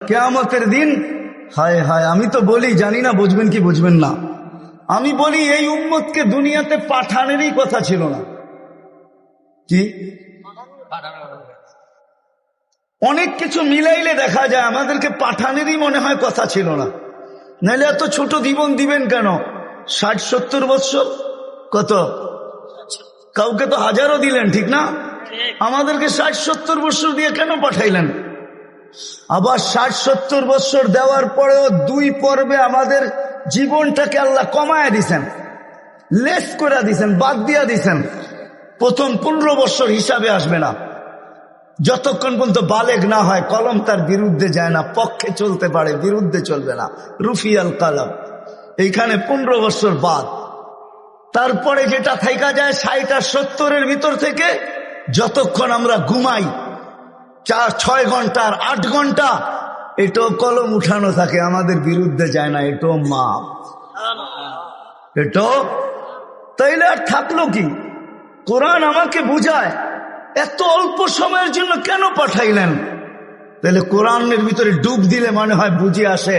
কিয়ামতের দিন হায় হায়, আমি তো বলি, জানি না বুঝবেন কি বুঝবেন না, আমি বলি এই উম্মতকে দুনিয়াতে পাঠানেরই কথা ছিল না। কি অনেক কিছু মিলাইলে দেখা যায় আমাদেরকে পাঠানেরই মনে হয় কথা ছিল না। নাহলে এত ছোট জীবন দিবেন কেন? 60-70 বছর, কত কাউকে তো হাজারও দিলেন, ঠিক না? আমাদেরকে 60-70 বছর দিয়ে কেন পাঠাইলেন? আবার 60-70 বছর দেওয়ার পরেও 2 পর্বে আমাদের জীবনটাকে আল্লাহ কমায় দিছেন, লেস করে দিছেন, বাদ দিয়া দিছেন। প্রথম 15 বছর হিসাবে আসবে না, যতক্ষণ পর্যন্ত বালেগ না হয়, কলম তার বিরুদ্ধে যায় না, পক্ষে চলতে পারে, বিরুদ্ধে চলবে না, রুফিয়াল কালাম। এইখানে 15 বছর বাদ। তারপরে যেটা থাইকা যায় 60 আর 70-এর ভিতর থেকে, যতক্ষণ আমরা ঘুমাই 4-6 ঘন্টা আর 8 ঘন্টা, এটাও কলম উঠানো থাকে, আমাদের বিরুদ্ধে যায় না, এটাও মাপ, এটাও। তাইলে আর থাকলো কি? কোরআন আমাকে বুঝায় এত অল্প সময়ের জন্য কেন পাঠাইলেন। তাহলে কোরআনের ভিতরে ডুব দিলে মনে হয় বুঝে আসে।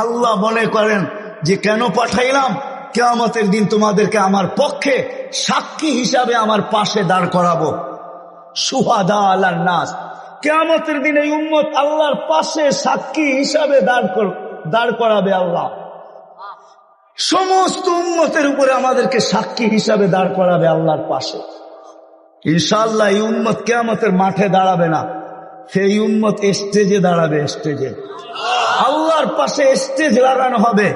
আল্লাহ মনে করেন যে কেন পাঠাইলাম, কিয়ামতের দিন তোমাদেরকে আমার পক্ষে সাক্ষী হিসাবে আমার পাশে দাঁড় করাবো, শুহাদা আলান নাস। কিয়ামতের দিন এই উম্মত আল্লাহর পাশে সাক্ষী হিসাবে দাঁড় করাবে আল্লাহ। সমস্ত উম্মতের উপরে আমাদেরকে সাক্ষী হিসাবে দাঁড় করাবে আল্লাহর পাশে। ইনশাআল্লাহ এই উম্মত কিয়ামতের মাঠে দাঁড়াবে না, সেই উম্মত স্টেজে দাঁড়াবে, স্টেজে আল্লাহর পাশে স্টেজ লাগানো হবে,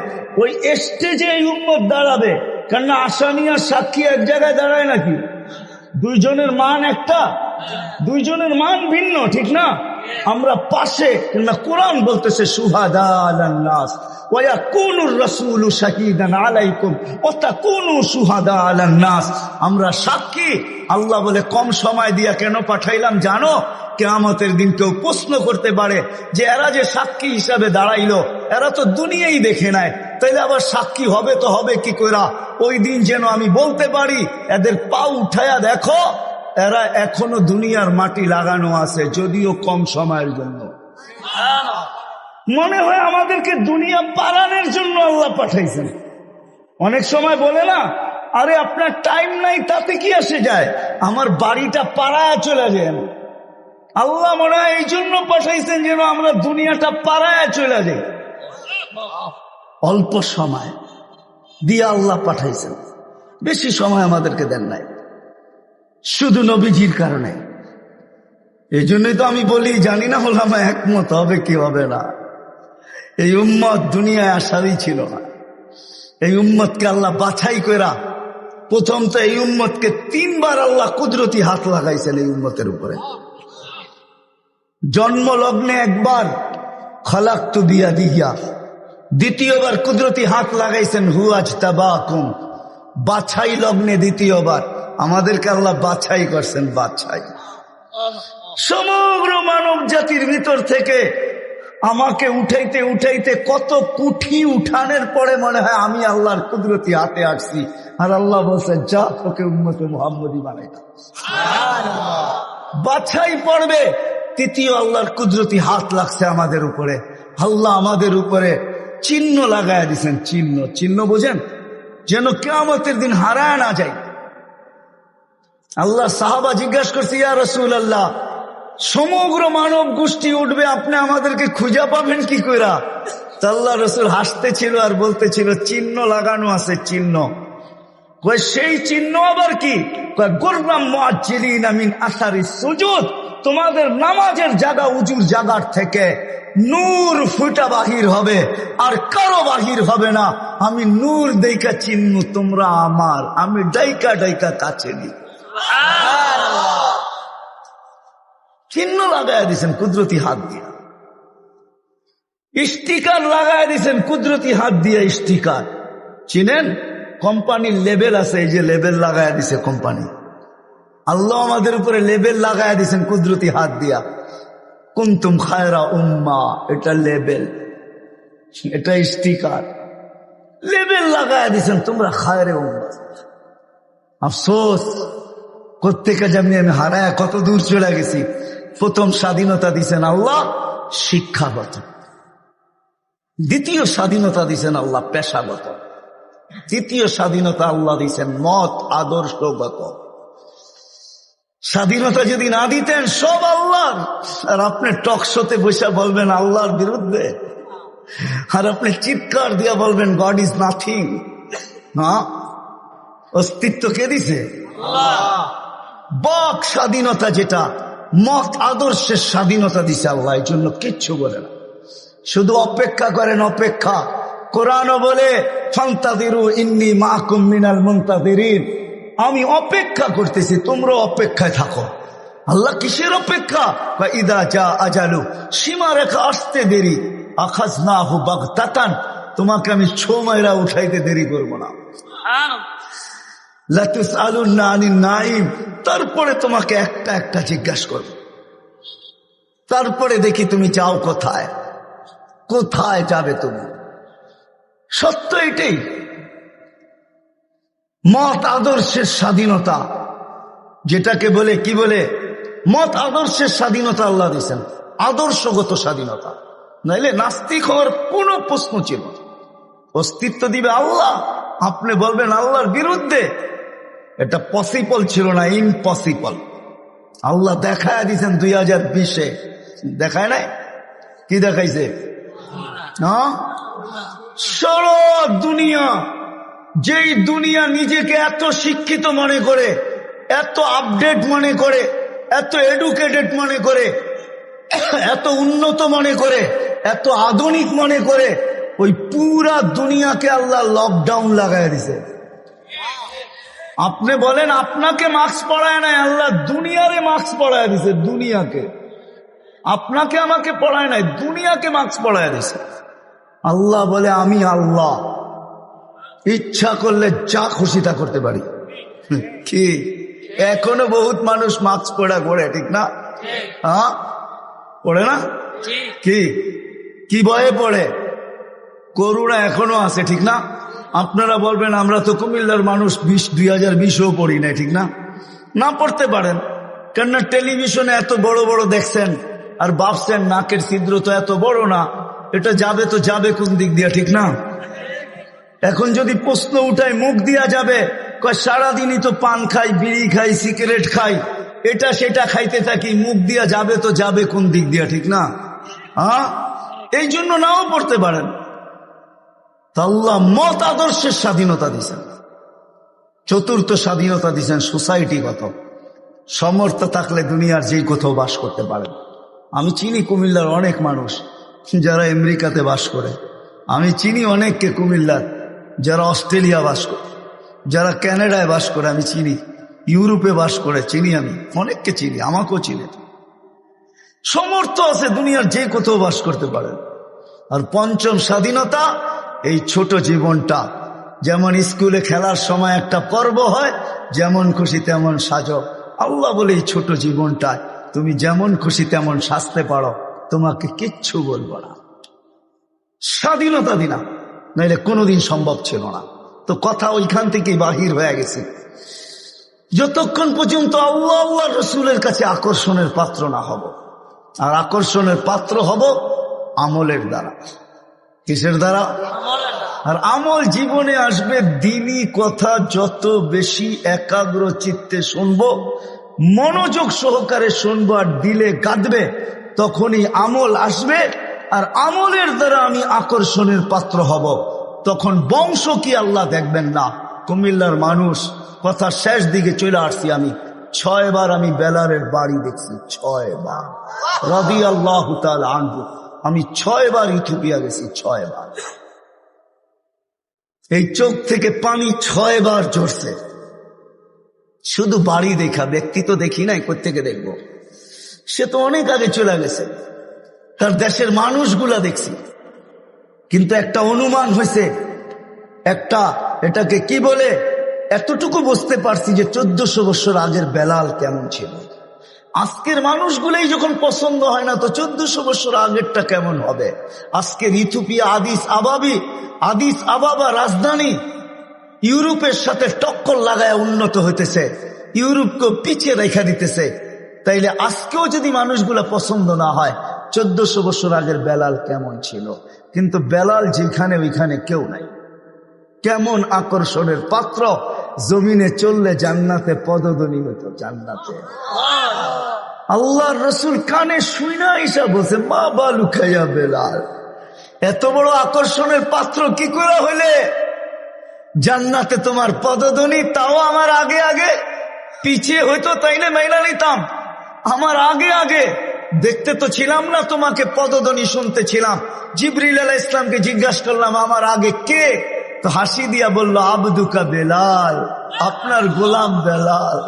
ওই স্টেজে এই উম্মত দাঁড়াবে। কেননা আসামি আর সাক্ষী এক জায়গায় দাঁড়ায় নাকি? দুইজনের মান একটা, দুইজনের মান ভিন্ন, ঠিক না? আমরা পাশে, না কোরআন বলতেছে শুহাদা আলান নাস ওয়া ইয়াকুনুর রাসূলু শাহীদান আলাইকুম ওয়া তাকুনু শুহাদা আলান নাস। আমরা সাক্ষী। আল্লাহ বলে কম সময় দিয়া কেন পাঠাইলাম জানো? কিয়ামতের দিন কেউ প্রশ্ন করতে পারে যে এরা যে সাক্ষী হিসাবে দাঁড়াইলো, এরা তো দুনিয়াই দেখে নাই, তাইলে আবার সাক্ষী হবে তো হবে কি কইরা? ওই দিন যেন আমি বলতে পারি এদের পা উঠায়া দেখো, এরা এখনো দুনিয়ার মাটি লাগানো আছে, যদিও কম সময়ের জন্য। মনে হয় আমাদেরকে দুনিয়া পালানোর জন্য আল্লাহ পাঠাইছেন। অনেক সময় বলে না, আরে আপনার টাইম নাই, তাতে কি আসে যায়, আমার বাড়িটা পাড়ায় চলে যায়। আল্লাহ মনে হয় এই জন্য পাঠাইছেন যেন আমরা দুনিয়াটা পাড়ায় চলে যাই। অল্প সময় দিয়ে আল্লাহ পাঠাইছেন, বেশি সময় আমাদেরকে দেন নাই, শুধু নবীজির কারণে। এই জন্যই তো আমি বলি, জানি না ওলামা একমত হবে কি হবে না, এই উম্মত দুনিয়ায় আসারই ছিল না। এই উম্মতকে আল্লাহ বাছাই কইরা, প্রথম তো এই উম্মতকে 3 বার আল্লাহ কুদরতি হাত লাগাইছেন এই উম্মতের উপরে। জন্ম লগ্নে একবার খলাকতু বিয়াদিয়া, দ্বিতীয়বার কুদরতি হাত লাগাইছেন হুয়াজতাবাকুম, বাছাই লগ্নে দ্বিতীয়বার আমাদেরকে আল্লাহ বাছাই করছেন। বাছাই সমগ্র মানব জাতির ভিতর থেকে আমাকে উঠাইতে উঠাইতে কত কুঠি উঠানের পরে মনে হয় আমি আল্লাহর কুদরতি হাতে আসছি, আর আল্লাহ বলছেন যা তোকে উম্মতে মুহাম্মদী বানাই দাও। বাছাই পড়বে, তৃতীয় আল্লাহর কুদরতি হাত লাগছে আমাদের উপরে। আল্লাহ আমাদের উপরে চিহ্ন লাগায় দিছেন। চিহ্ন, চিহ্ন বোঝেন, যেন কিয়ামতের দিন হারায় না যায়। আল্লাহ সাহাবা জিজ্ঞাসা করছে, ইয়া রাসূলুল্লাহ, সমগ্র মানব গোষ্ঠী উঠবে, আপনি আমাদেরকে খুঁজে পাবেন কি কইরা? আল্লাহ রাসূল হাসতেছিল আর বলতেছিল, চিহ্ন লাগানো আছে, চিহ্ন। কই সেই চিহ্ন আবার কি? কই গুররাম মুআজ্জিলিনা মিন আসারিস সুজুদ, তোমাদের নামাজের জায়গা উজুর জায়গার থেকে নূর ফুটা বাহির হবে, আর কারো বাহির হবে না। আমি নূর দেইকা চিহ্ন, তোমরা আমার, আমি ডাইকা ডাইকা কাছে নি। চিহ্ন লাগায় দিছেন কুদরতি হাত দিয়া, স্টিকার লাগায় দিছেন কুদরতি হাত দিয়া। স্টিকার চিনেন? কোম্পানির লেবেল আছে, এই যে লেবেল লাগায় দিছে কোম্পানি। আল্লাহ আমাদের উপরে লেবেল লাগায় দিছেন কুদরতি হাত দিয়া। কুনতুম খায়রা উম্মা, এটা লেবেল, এটা স্টিকার, লেবেল লাগায় দিছেন তোমরা খায়রে উম্মা। আফসোস, কোত্থেকে যেমনি আমি হারায় কত দূর চলে গেছি। প্রথম স্বাধীনতা দিছেন আল্লাহ শিক্ষাগত, দ্বিতীয় স্বাধীনতা দিয়েছেন আল্লাহ পেশাগত, তৃতীয় স্বাধীনতা আল্লাহ দিয়েছেন মত আদর্শগত। স্বাধীনতা যদি না দিতেন সব আল্লাহর, আর আপনি টক শোতে বসে বলবেন আল্লাহর বিরুদ্ধে, আর আপনি চিৎকার দিয়ে বলবেন গড ইজ নাথিং। না, অস্তিত্ব কে দিছে? বাক স্বাধীনতা, যেটা মত আদর্শের স্বাধীনতা দিছে আল্লাহ, এই জন্য কিচ্ছু বলে না, শুধু অপেক্ষা করেন, অপেক্ষা। কোরআনও বলে ফান্তাযিরু ইন্নী মাআকুম মিনাল মুনতাযিরিন, আমি অপেক্ষা করতেছি, তোমরা অপেক্ষায় থাকো। আল্লাহ কিসের অপেক্ষা? ইদা জা আজালু, সীমারেখা আসতে দেরি, আখাযনাহু বাগতাতান, তোমাকে আমি ছো মাইরা উঠাইতে দেরি করব না। লা তুসআলুনা আনিন নাঈম, তারপরে তোমাকে একটা একটা জিজ্ঞাসা করব, তারপরে দেখি তুমি যাও কোথায়, কোথায় যাবে তুমি। সত্য এটাই, মত আদর্শের স্বাধীনতা, যেটাকে বলে কি বলে, মত আদর্শের স্বাধীনতা আল্লাহ দিয়েছেন, আদর্শগত স্বাধীনতা। নাইলে নাস্তিক হওয়ার কোন প্রশ্ন ছিল না। অস্তিত্ব দিবে আল্লাহ, আপনি বলবেন আল্লাহর বিরুদ্ধে, এটা পসিবল ছিল না, ইম্পসিবল। আল্লাহ দেখায় দিয়েছেন 2020-এ, দেখায় নাই? কি দেখাইছে? হ্যাঁ, সারা দুনিয়া, যেই দুনিয়া নিজেকে এত শিক্ষিত মনে করে, এত আপডেট মনে করে, এত এডুকেটেড মনে করে, এত উন্নত মনে করে, এত আধুনিক মনে করে, ওই পুরা দুনিয়াকে আল্লাহ লকডাউন লাগাই দিছে। আপনি বলেন আপনাকে মাস্ক পড়ায় নাই, আল্লাহ দুনিয়ারে মাস্ক পড়ায় দিছে, দুনিয়াকে। আপনাকে আমাকে পড়ায় নাই, দুনিয়াকে মাস্ক পড়ায় দিছে। আল্লাহ বলে আমি আল্লাহ, ইচ্ছা করলে যা খুশি তা করতে পারি। কি এখনো বহুত মানুষ মাস্ক পড়া করে, ঠিক না? হ্যাঁ, পড়ে না? কি কি ভয়ে পড়ে? করুণা এখনো আছে, ঠিক না? আপনারা বলবেন আমরা তো কুমিল্লার মানুষ, 2020-ও পড়ি নাই, ঠিক না? না পড়তে পারেন, কেননা টেলিভিশনে এত বড় বড় দেখছেন, আর ভাবছেন নাকের ছিদ্র তো এত বড় না, এটা যাবে তো যাবে কোন দিক দিয়া, ঠিক না? এখন যদি প্রশ্ন উঠায় মুখ দিয়া যাবে, কয় সারাদিনই তো পান খাই, বিড়ি খাই, সিগারেট খাই, এটা সেটা খাইতে থাকি, মুখ দিয়া যাবে তো যাবে কোন দিক দিয়া, ঠিক না? হ্যাঁ, এই জন্য নাও পড়তে পারেন। আল্লাহ মত আদর্শের স্বাধীনতা দিচ্ছেন। চতুর্থ স্বাধীনতা দিচ্ছেন সোসাইটিগত, সমর্থ থাকলে দুনিয়ার যেই কোথাও বাস করতে পারেন। আমি চিনি কুমিল্লার অনেক মানুষ যারা আমেরিকাতে বাস করে, আমি চিনি অনেককে কুমিল্লার যারা অস্ট্রেলিয়া বাস করে, যারা কানাডায় বাস করে, আমি চিনি ইউরোপে বাস করে, চিনি, আমি অনেককে চিনি, আমাকেও চিনি। সমর্থ আছে, দুনিয়ার যে কোথাও বাস করতে পারেন। আর পঞ্চম স্বাধীনতা, এই ছোট জীবনটা, যেমন স্কুলে খেলার সময় একটা পর্ব হয়, যেমন খুশি তেমন সাজো। আল্লাহ বলে এই ছোট জীবনটায় তুমি যেমন খুশি তেমন সাজতে পারো, তোমাকে কিচ্ছু বলবো না। স্বাধীনতা দিনা, নাইলে কোনোদিন সম্ভব ছিল না। তো কথা ওইখান থেকেই বাহির হয়ে গেছে। যতক্ষণ পর্যন্ত আল্লাহ আল্লাহ রসুলের কাছে আকর্ষণের পাত্র না হব, আর আকর্ষণের পাত্র হব আমলের দ্বারা। কিসের দ্বারা? আর আমল জীবনে আসবে দ্বীনি কথা যত বেশি একাগ্র চিত্তে শুনবো, মনোযোগ সহকারে শুনবো, আর দিলে গাঁদবে, তখনই আমল আসবে। আর আমলের দ্বারা আমি আকর্ষণের পাত্র হব। তখন বংশ কি আল্লাহ দেখবেন না। কুমিল্লার মানুষ, কথা শেষ দিকে চলে আসছি, আমি 6 বার আমি বেলালের বাড়ি দেখছি, 6 বার রাদিয়াল্লাহু তাআলা আনহু। আমি 6 বার ইথিওপিয়া গেছি, 6 বার। এই চোখ থেকে পানি 6 বার ঝরছে, শুধু বাড়ি দেখা, ব্যক্তি তো দেখি নাই, কোত্থেকে দেখবো? সে তো অনেক আগে চলে গেছে, তার দেশের মানুষগুলা দেখছি। কিন্তু একটা অনুমান হয়েছে, একটা এটাকে কি বলে, এতটুকু বুঝতে পারছি যে 1400 বছর আগের বেলাল কেমন ছিল। আজকের মানুষগুলোই যখন পছন্দ হয় না, তো 1400 বছর আগেরটা কেমন হবে? আজকের ইথিওপিয়া আদিস আবাবা রাজধানী ইউরোপের সাথে টক্কর লাগায় উন্নত হইতেছে, ইউরোপকে পিছিয়ে রেখা দিতেছে। তাইলে আজকেও যদি মানুষগুলা পছন্দ না হয়, 1400 বছর আগের বেলাল কেমন ছিল, কিন্তু বেলাল যেখানে ওইখানে কেউ নাই। কেমন আকর্ষণের পাত্র, জমিনে চললে জান্নাতে পদধ্বনি হতো, জান্নাতে। আল্লাহর রসুল কানে শুনা ঈসা বলছে, মা বালু খাইয়া বেলাল, এত বড় আকর্ষণের পাত্র কি করে হইলে জান্নাতে তোমার পদধ্বনি? তাও আমার আগে আগে, পিছিয়ে হইতো তাইলে মাইনা নিতাম, আমার আগে আগে। দেখতে তো ছিলাম না, তোমাকে পদধ্বনি শুনতে ছিলাম। জিবরিল আলাইহিস ইসলামকে জিজ্ঞাসা করলাম, আমার আগে কে? তো হাসি দিয়া বলল, আবদুকা বেলাল, আপনার গোলাম বেলাল।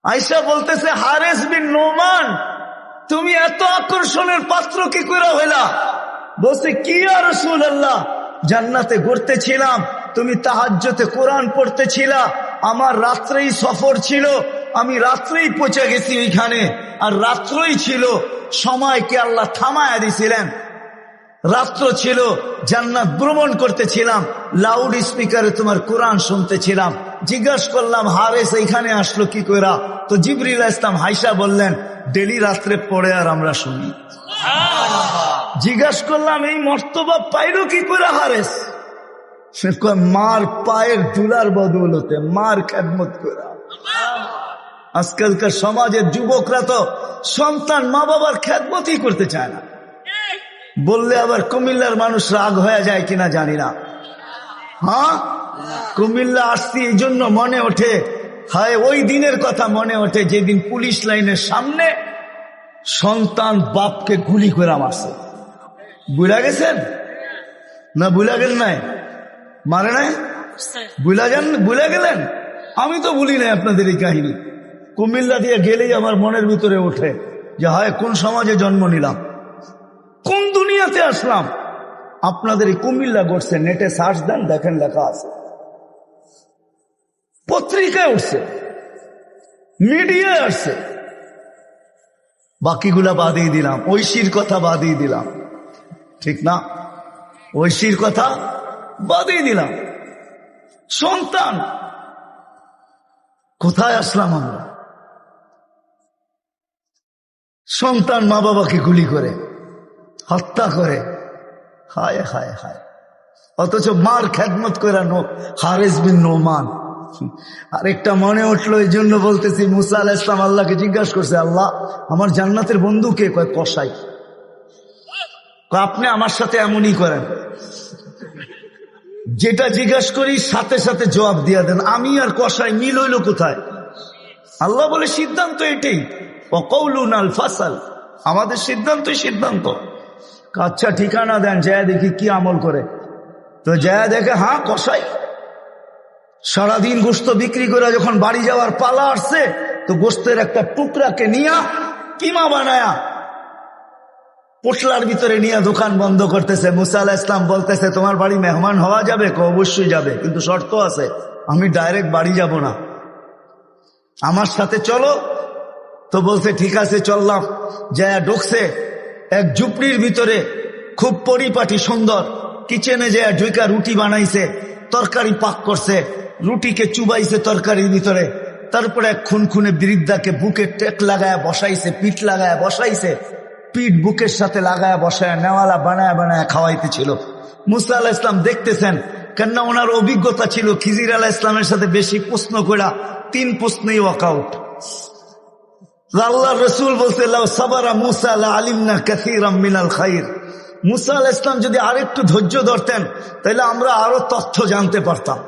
আয়েশা বলতেছে, হারেস বিন নোমান, তুমি এত আকর্ষণের পাত্র কি করে হইলা? বলছে, কি ইয়া রাসূলুল্লাহ, জান্নাতে ঘুরতেছিলাম, তুমি তাহাজ্জুদে কোরআন পড়তেছিলা, আমার রাত্রেই সফর ছিল, আমি রাত্রেই পৌঁছে গেছি ওইখানে, আর রাত্রই ছিল, সময়কে আল্লাহ থামায়া দিছিলেন, রাত্র ছিল, জান্নাত ভ্রমণ করতেছিলাম, লাউড স্পিকারে তোমার কোরআন শুনতেছিলাম। জিজ্ঞাসা করলাম, হারেস এইখানে আসলো কি কইরা? তো জিবরিল আলাইহিস সালাম হাইসা বললেন, ডেলি রাত্রে পড়ে আর আমরা শুনি। জিজ্ঞাসা করলাম, এই মর্তবা পাইল কি করে হারেস? সে কয়, মার পায়ের ধুলার বদৌলতে, মার খেদমত করা। আজকালকার সমাজের যুবকরা তো সন্তান মা বাবার খেদমতই করতে চায় না। বললে আবার কুমিল্লার মানুষ রাগ হয়ে যায় কিনা জানি না। হ্যাঁ, কুমিল্লা আসছি এই জন্য মনে ওঠে, হায় ওই দিনের কথা মনে ওঠে যেদিন পুলিশ লাইনের সামনে সন্তান বাপকে গুলি করে মারছে। বুঝা গেছেন না? বুঝা গেল নাই? মারে নাই? বুঝা গেলেন? আমি তো ভুলি নাই আপনাদের এই কাহিনী। কুমিল্লা দিয়ে গেলেই আমার মনের ভিতরে ওঠে যে হায় কোন সমাজে জন্ম নিলাম, কোন দুনিয়াতে আসলাম। আপনাদের এই কুমিল্লা ঘটছে, নেটে সার্চ দেন, দেখেন লেখা আছে, পত্রিকায় উঠছে, মিডিয়ায় আসছে। বাকিগুলা বাদই দিলাম, ঐশীর কথা বাদই দিলাম, ঠিক না? ঐশীর কথা বাদই দিলাম। সন্তান, কোথায় আসলাম আমরা? সন্তান মা বাবাকে গুলি করে, হত্যা করে, হায় হায় হায়, অথচ মার খেদমত করে হারেস বিন নোমান। আরেকটা মনে উঠলো, এই জন্য বলতেছি, মুসা আলাইহিস সালাম আল্লাহকে জিজ্ঞাসা করছে, আল্লাহ আমার জান্নাতের বন্ধু কে? কয় কসাই। আপনি আমার সাথে এমনই করেন, যেটা জিজ্ঞাসা করি সাথে সাথে জবাব দিয়া দেন, আমি আর কসাই মিল হইল কোথায়? আল্লাহ বলে, সিদ্ধান্ত এটাই, ওয়াকাউলুনাল ফাসাল, আমাদের সিদ্ধান্তই সিদ্ধান্ত। আচ্ছা ঠিকানা দেন, যায় দেখি কি আমল করে। তো যায় দেখে, হ্যাঁ কসাই। সারাদিন গোস্ত বিক্রি করে যখন বাড়ি যাওয়ার পালা আসছে, তো গোস্তের একটা টুকরাকে নিয়ে কিমা বানায়া পোটলার ভিতরে নিয়ে দোকান বন্ধ করতেছে। মুসা আলাইহিস সালাম বলতেছে, তোমার বাড়ি মেহমান হওয়া যাবে? অবশ্যই যাবে, কিন্তু শর্ত আছে, আমি ডাইরেক্ট বাড়ি যাব না, আমার সাথে চলো। তো বলছে ঠিক আছে চললাম। যায় ঢুকছে এক ঝুপড়ির ভিতরে, খুব পরিপাটি সুন্দর, কিচেনে যায় ঢুকা রুটি বানাইছে, তরকারি পাক করছে, রুটিকে চুবাইছে তরকারির ভিতরে, তারপরে এক খুনখুনে বৃদ্ধাকে বুকে টেক লাগায় বসাইছে, পিঠ লাগায় বসাইছে, পিঠ বুকের সাথে লাগায় বসায় নেওয়ালা বানায় বানায় খাওয়াইতেছিল। মুসা আলাইহিস সালাম দেখতেছেন, কেননা ওনার অভিজ্ঞতা ছিল খিজির আলাইহিস সালামের সাথে বেশি প্রশ্ন করা, 3 প্রশ্নেই ওয়াকআউট। আল্লাহর রাসূল বলছে, লাউ সাবারা মুসা লা আলিমনা কাসীরাম মিনাল খাইর। মুসা আলাইহিস সালাম যদি আরেকটু ধৈর্য ধরতেন, তাহলে আমরা আরো তথ্য জানতে পারতাম।